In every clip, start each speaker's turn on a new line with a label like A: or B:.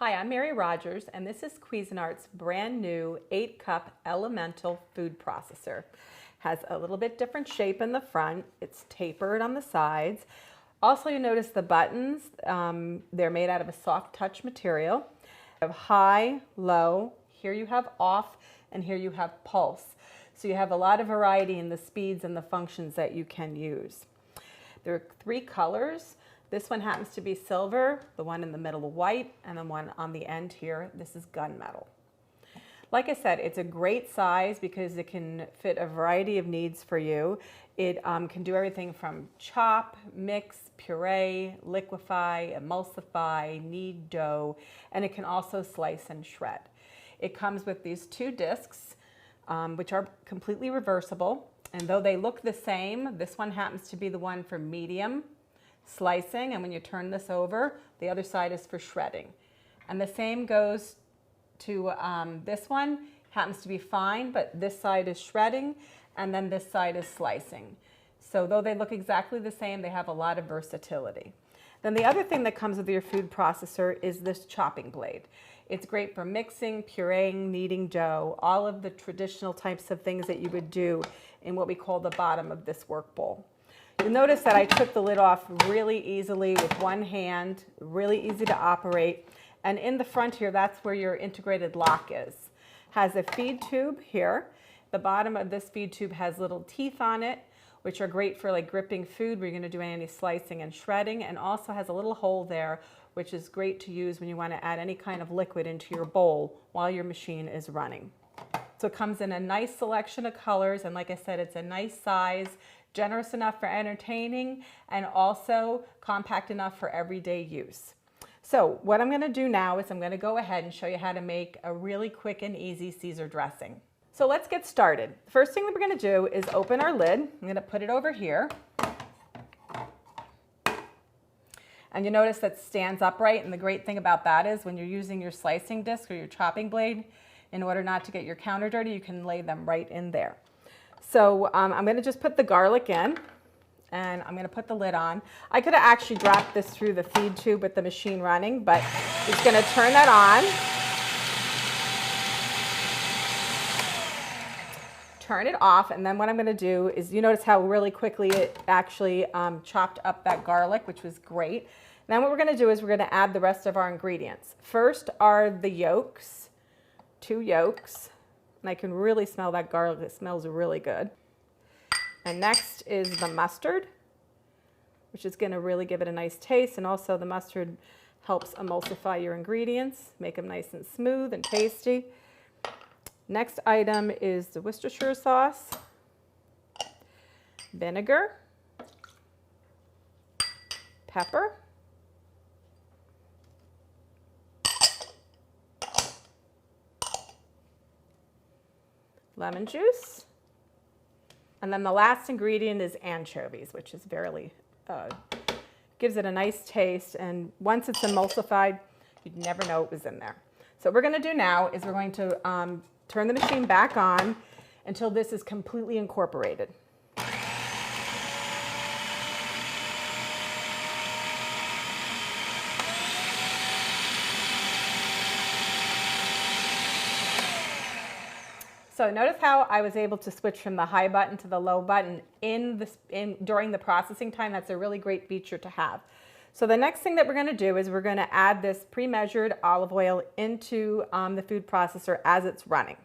A: Hi, I'm Mary Rogers, and this is Cuisinart's brand new 8-cup elemental food processor. Has a little bit different shape in the front. It's tapered on the sides. Also, you notice the buttons, they're made out of a soft touch material. You have high, low, here you have off, and here you have pulse. So you have a lot of variety in the speeds and the functions that you can use. There are 3 colors. This one happens to be silver, the one in the middle white, and the one on the end here, this is gunmetal. Like I said, it's a great size because it can fit a variety of needs for you. It can do everything from chop, mix, puree, liquefy, emulsify, knead dough, and it can also slice and shred. It comes with these 2 discs, which are completely reversible. And though they look the same, this one happens to be the one for medium slicing, and when you turn this over, the other side is for shredding. And the same goes to this one, happens to be fine, but this side is shredding, and then this side is slicing. So though they look exactly the same, they have a lot of versatility. Then the other thing that comes with your food processor is this chopping blade. It's great for mixing, pureeing, kneading dough, all of the traditional types of things that you would do in what we call the bottom of this work bowl. You'll notice that I took the lid off really easily with one hand, really easy to operate. And in the front here, that's where your integrated lock is. Has a feed tube here. The bottom of this feed tube has little teeth on it, which are great for like gripping food where you're going to do any slicing and shredding, and also has a little hole there, which is great to use when you want to add any kind of liquid into your bowl while your machine is running. So it comes in a nice selection of colors, and like I said, it's a nice size, generous enough for entertaining, and also compact enough for everyday use. So what I'm going to do now is I'm going to go ahead and show you how to make a really quick and easy Caesar dressing. So let's get started. The first thing that we're going to do is open our lid. I'm going to put it over here. And you notice that it stands upright, and the great thing about that is when you're using your slicing disc or your chopping blade, in order not to get your counter dirty, you can lay them right in there. So I'm going to just put the garlic in, and I'm going to put the lid on. I could have actually dropped this through the feed tube with the machine running, but just going to turn that on. Turn it off, and then what I'm going to do is, you notice how really quickly it actually chopped up that garlic, which was great. Then what we're going to do is we're going to add the rest of our ingredients. First are the yolks, 2 yolks. And I can really smell that garlic. It smells really good. And next is the mustard, which is going to really give it a nice taste. And also the mustard helps emulsify your ingredients, make them nice and smooth and tasty. Next item is the Worcestershire sauce, vinegar, pepper, lemon juice, and then the last ingredient is anchovies, which is gives it a nice taste, and once it's emulsified, you'd never know it was in there. So what we're going to do now is we're going to turn the machine back on until this is completely incorporated. So notice how I was able to switch from the high button to the low button during the processing time. That's a really great feature to have. So the next thing that we're going to do is we're going to add this pre-measured olive oil into the food processor as it's running.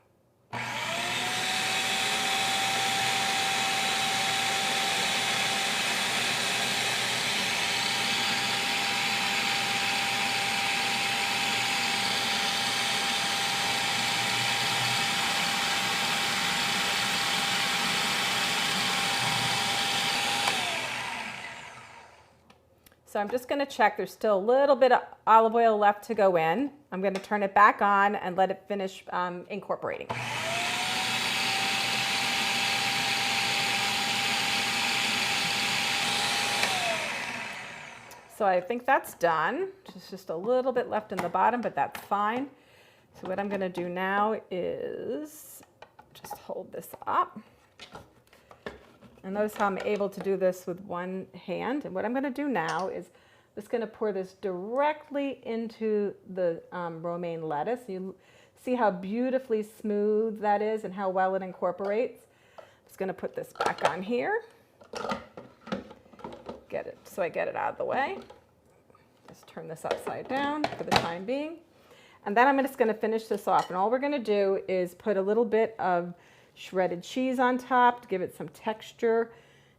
A: So I'm just going to check. There's still a little bit of olive oil left to go in. I'm going to turn it back on and let it finish incorporating. So I think that's done. There's just a little bit left in the bottom, but that's fine. So what I'm going to do now is just hold this up. And notice how I'm able to do this with one hand. And what I'm going to do now is just going to pour this directly into the romaine lettuce. You see how beautifully smooth that is and how well it incorporates. I'm just going to put this back on here. Get it so I get it out of the way. Just turn this upside down for the time being. And then I'm just going to finish this off. And all we're going to do is put a little bit of shredded cheese on top to give it some texture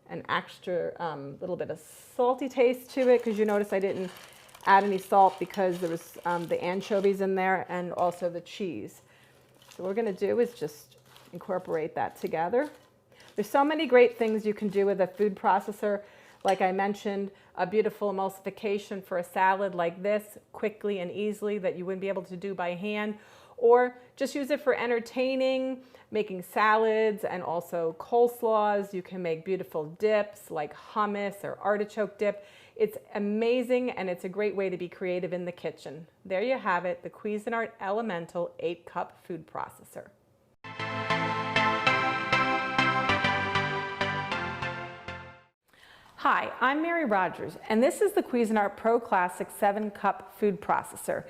A: and extra little bit of salty taste to it, because you notice I didn't add any salt because there was the anchovies in there and also the cheese. So what we're going to do is just incorporate that together. There's so many great things you can do with a food processor. Like I mentioned, a beautiful emulsification for a salad like this, quickly and easily, that you wouldn't be able to do by hand. Or just use it for entertaining, making salads and also coleslaws. You can make beautiful dips like hummus or artichoke dip. It's amazing, and it's a great way to be creative in the kitchen. There you have it, the Cuisinart Elemental 8-cup food processor. Hi, I'm Mary Rogers, and this is the Cuisinart Pro Classic 7-cup food processor.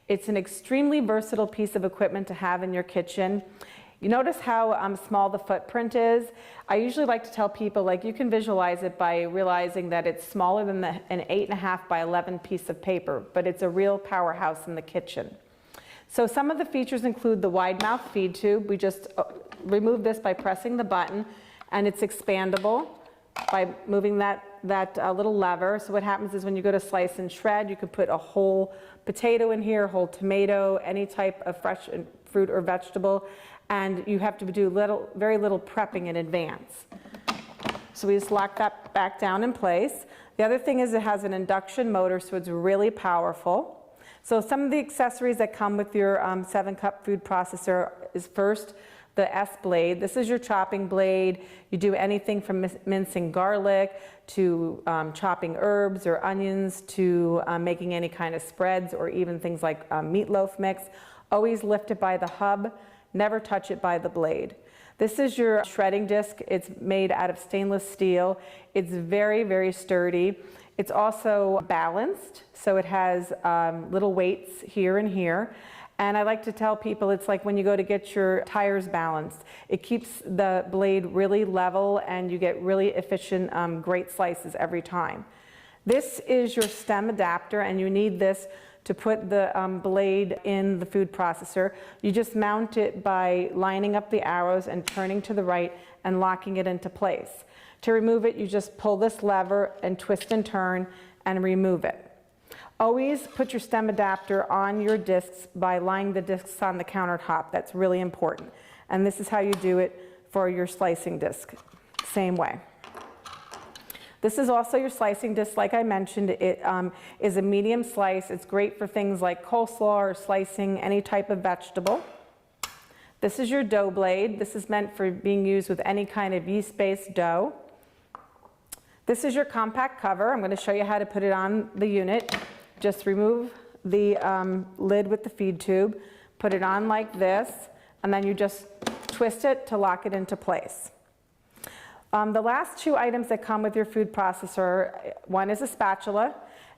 A: It's an extremely versatile piece of equipment to have in your kitchen. You notice how small the footprint is? I usually like to tell people, like, you can visualize it by realizing that it's smaller than an 8.5 by 11 piece of paper, but it's a real powerhouse in the kitchen. So some of the features include the wide mouth feed tube. We just remove this by pressing the button, and it's expandable by moving that little lever. So what happens is when you go to slice and shred, you can put a whole potato in here, whole tomato, any type of fresh fruit or vegetable, and you have to do very little prepping in advance. So we just lock that back down in place. The other thing is it has an induction motor, so it's really powerful. So some of the accessories that come with your 7-cup food processor is first, the S blade. This is your chopping blade. You do anything from mincing garlic to chopping herbs or onions to making any kind of spreads or even things like meatloaf mix. Always lift it by the hub, never touch it by the blade. This is your shredding disc. It's made out of stainless steel. It's very, very sturdy. It's also balanced, so it has little weights here and here. And I like to tell people it's like when you go to get your tires balanced. It keeps the blade really level and you get really efficient, great slices every time. This is your stem adapter, and you need this to put the blade in the food processor. You just mount it by lining up the arrows and turning to the right and locking it into place. To remove it, you just pull this lever and twist and turn and remove it. Always put your stem adapter on your discs by laying the discs on the countertop. That's really important. And this is how you do it for your slicing disc. Same way. This is also your slicing disc. Like I mentioned, it is a medium slice. It's great for things like coleslaw or slicing any type of vegetable. This is your dough blade. This is meant for being used with any kind of yeast-based dough. This is your compact cover. I'm going to show you how to put it on the unit. Just remove the lid with the feed tube, put it on like this, and then you just twist it to lock it into place. The last two items that come with your food processor, one is a spatula,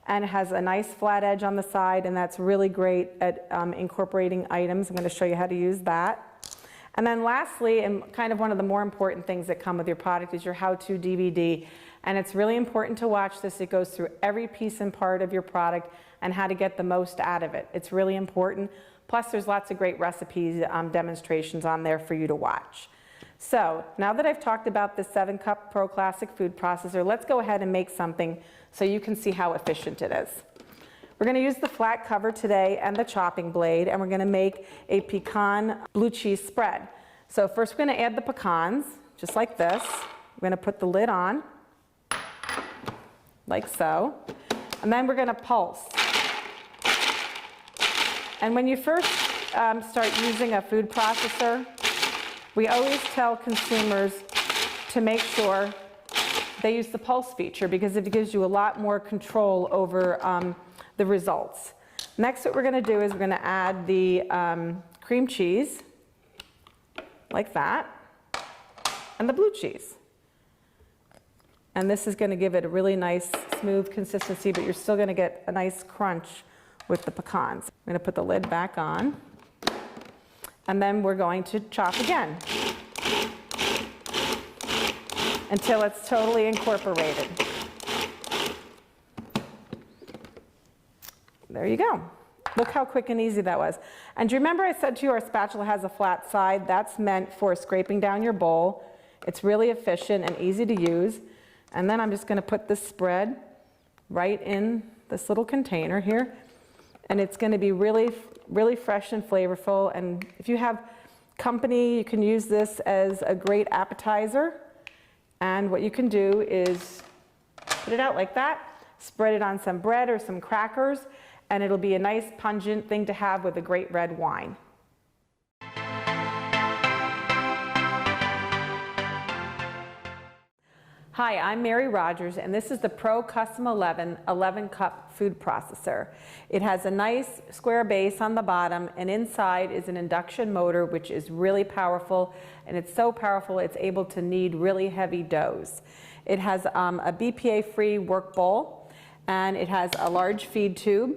A: and it has a nice flat edge on the side, and that's really great at incorporating items. I'm going to show you how to use that. And then lastly, and kind of one of the more important things that come with your product, is your how-to DVD. And it's really important to watch this. It goes through every piece and part of your product and how to get the most out of it. It's really important. Plus, there's lots of great recipes, demonstrations on there for you to watch. So now that I've talked about the 7-cup Pro Classic food processor, let's go ahead and make something so you can see how efficient it is. We're going to use the flat cover today and the chopping blade, and we're going to make a pecan blue cheese spread. So first we're going to add the pecans, just like this. We're going to put the lid on, like so, and then we're going to pulse. And when you first start using a food processor, we always tell consumers to make sure they use the pulse feature because it gives you a lot more control over the results. Next, what we're going to do is we're going to add the cream cheese, like that, and the blue cheese. And this is going to give it a really nice smooth consistency, but you're still going to get a nice crunch with the pecans. I'm going to put the lid back on. And then we're going to chop again until it's totally incorporated. There you go. Look how quick and easy that was. And do you remember I said to you our spatula has a flat side? That's meant for scraping down your bowl. It's really efficient and easy to use. And then I'm just going to put this spread right in this little container here. And it's going to be really, really fresh and flavorful. And if you have company, you can use this as a great appetizer. And what you can do is put it out like that, spread it on some bread or some crackers, and it'll be a nice pungent thing to have with a great red wine. Hi, I'm Mary Rogers, and this is the Pro Custom 11 11-cup food processor. It has a nice square base on the bottom, and inside is an induction motor, which is really powerful, and it's so powerful it's able to knead really heavy doughs. It has a BPA-free work bowl, and it has a large feed tube,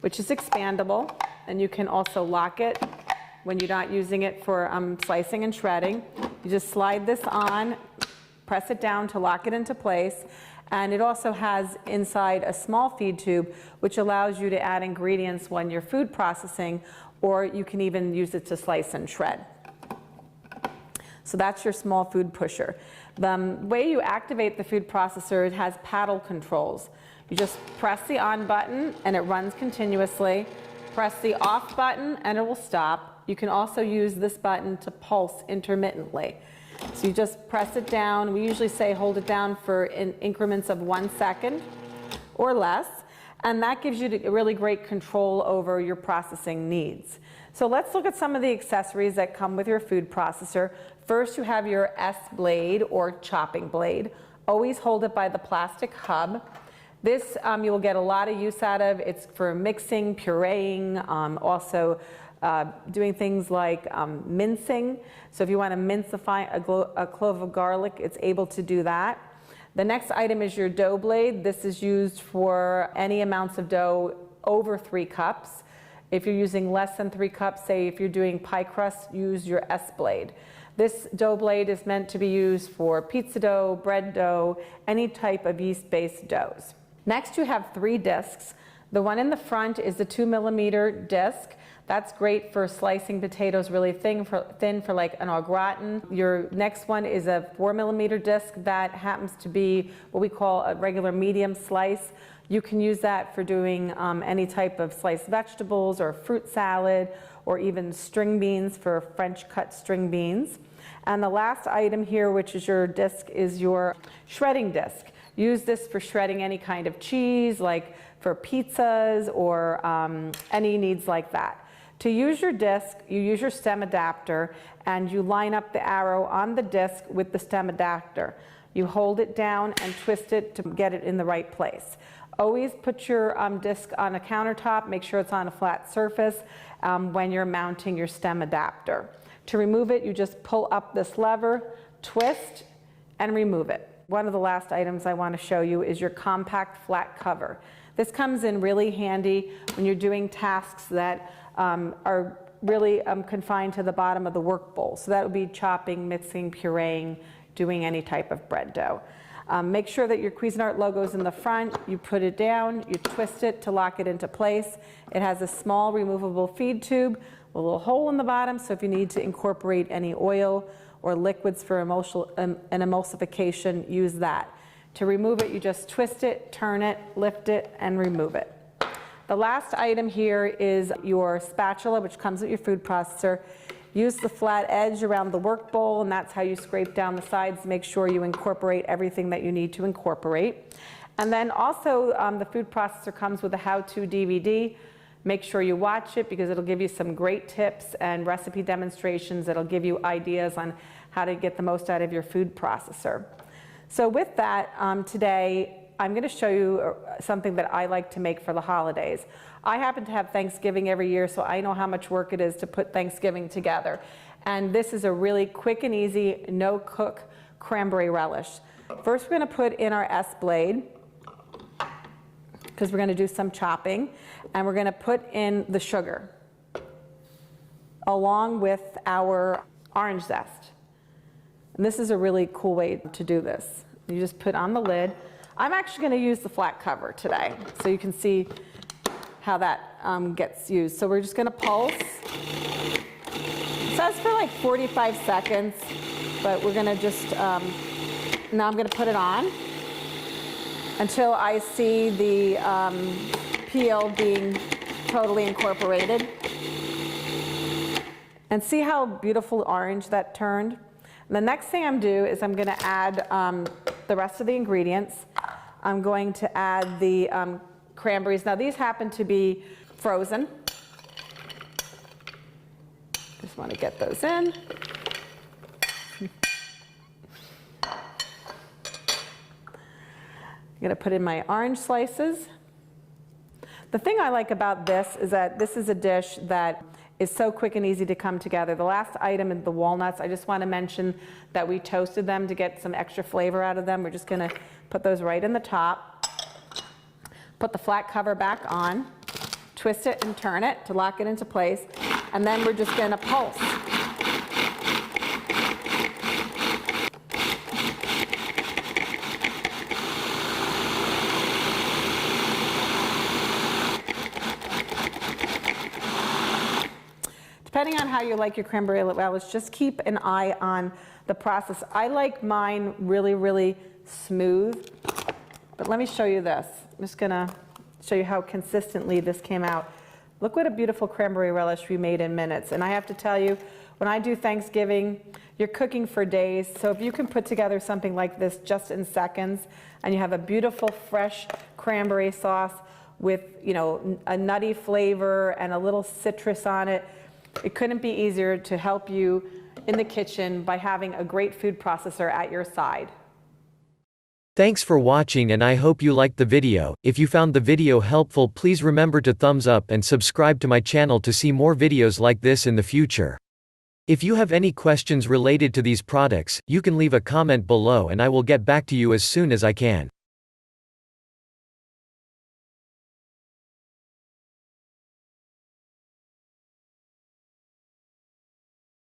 A: which is expandable, and you can also lock it when you're not using it for slicing and shredding. You just slide this on, press it down to lock it into place, and it also has inside a small feed tube which allows you to add ingredients when you're food processing, or you can even use it to slice and shred. So that's your small food pusher. The way you activate the food processor, it has paddle controls. You just press the on button and it runs continuously. Press the off button and it will stop. You can also use this button to pulse intermittently. So you just press it down. We usually say hold it down for in increments of 1 second or less, and that gives you a really great control over your processing needs. So let's look at some of the accessories that come with your food processor. First, you have your S blade or chopping blade. Always hold it by the plastic hub. This you will get a lot of use out of. It's for mixing, pureeing, also doing things like mincing. So if you want to mince a clove of garlic, it's able to do that. The next item is your dough blade. This is used for any amounts of dough over 3 cups. If you're using less than 3 cups, say if you're doing pie crust, use your S blade. This dough blade is meant to be used for pizza dough, bread dough, any type of yeast-based doughs. Next, you have 3 discs. The one in the front is the 2mm disc. That's great for slicing potatoes really thin for like an au gratin. Your next one is a 4mm disc that happens to be what we call a regular medium slice. You can use that for doing any type of sliced vegetables or fruit salad, or even string beans for French cut string beans. And the last item here, which is your disc, is your shredding disc. Use this for shredding any kind of cheese, like for pizzas or any needs like that. To use your disc, you use your stem adapter and you line up the arrow on the disc with the stem adapter. You hold it down and twist it to get it in the right place. Always put your disc on a countertop, make sure it's on a flat surface when you're mounting your stem adapter. To remove it, you just pull up this lever, twist, and remove it. One of the last items I want to show you is your compact flat cover. This comes in really handy when you're doing tasks that are really confined to the bottom of the work bowl. So that would be chopping, mixing, pureeing, doing any type of bread dough. Make sure that your Cuisinart logo is in the front. You put it down, you twist it to lock it into place. It has a small removable feed tube, a little hole in the bottom, so if you need to incorporate any oil or liquids for an emulsification, use that. To remove it, you just twist it, turn it, lift it, and remove it. The last item here is your spatula, which comes with your food processor. Use the flat edge around the work bowl, and that's how you scrape down the sides to make sure you incorporate everything that you need to incorporate. And then also the food processor comes with a how-to DVD. Make sure you watch it because it'll give you some great tips and recipe demonstrations that'll give you ideas on how to get the most out of your food processor. So with that, today I'm going to show you something that I like to make for the holidays. I happen to have Thanksgiving every year, so I know how much work it is to put Thanksgiving together. And this is a really quick and easy, no-cook cranberry relish. First, we're going to put in our S blade because we're going to do some chopping, and we're going to put in the sugar along with our orange zest. And this is a really cool way to do this. You just put on the lid. I'm actually going to use the flat cover today so you can see how that gets used. So we're just going to pulse. It says for like 45 seconds, but we're going to just, now I'm going to put it on until I see the peel being totally incorporated. And see how beautiful orange that turned? And the next thing I'm going to do is I'm going to add the rest of the ingredients. I'm going to add the cranberries. Now these happen to be frozen. Just want to get those in. I'm going to put in my orange slices. The thing I like about this is that this is a dish that is so quick and easy to come together. The last item is the walnuts. I just want to mention that we toasted them to get some extra flavor out of them. We're just going to put those right in the top. Put the flat cover back on. Twist it and turn it to lock it into place. And then we're just going to pulse. Depending on how you like your cranberry relish, just keep an eye on the process. I like mine really, really smooth. But let me show you this. I'm just going to show you how consistently this came out. Look what a beautiful cranberry relish we made in minutes. And I have to tell you, when I do Thanksgiving, you're cooking for days. So if you can put together something like this just in seconds, and you have a beautiful fresh cranberry sauce with, you know, a nutty flavor and a little citrus on it, it couldn't be easier to help you in the kitchen by having a great food processor at your side.
B: Thanks for watching, and I hope you liked the video. If you found the video helpful, please remember to thumbs up and subscribe to my channel to see more videos like this in the future. If you have any questions related to these products, you can leave a comment below and I will get back to you as soon as I can.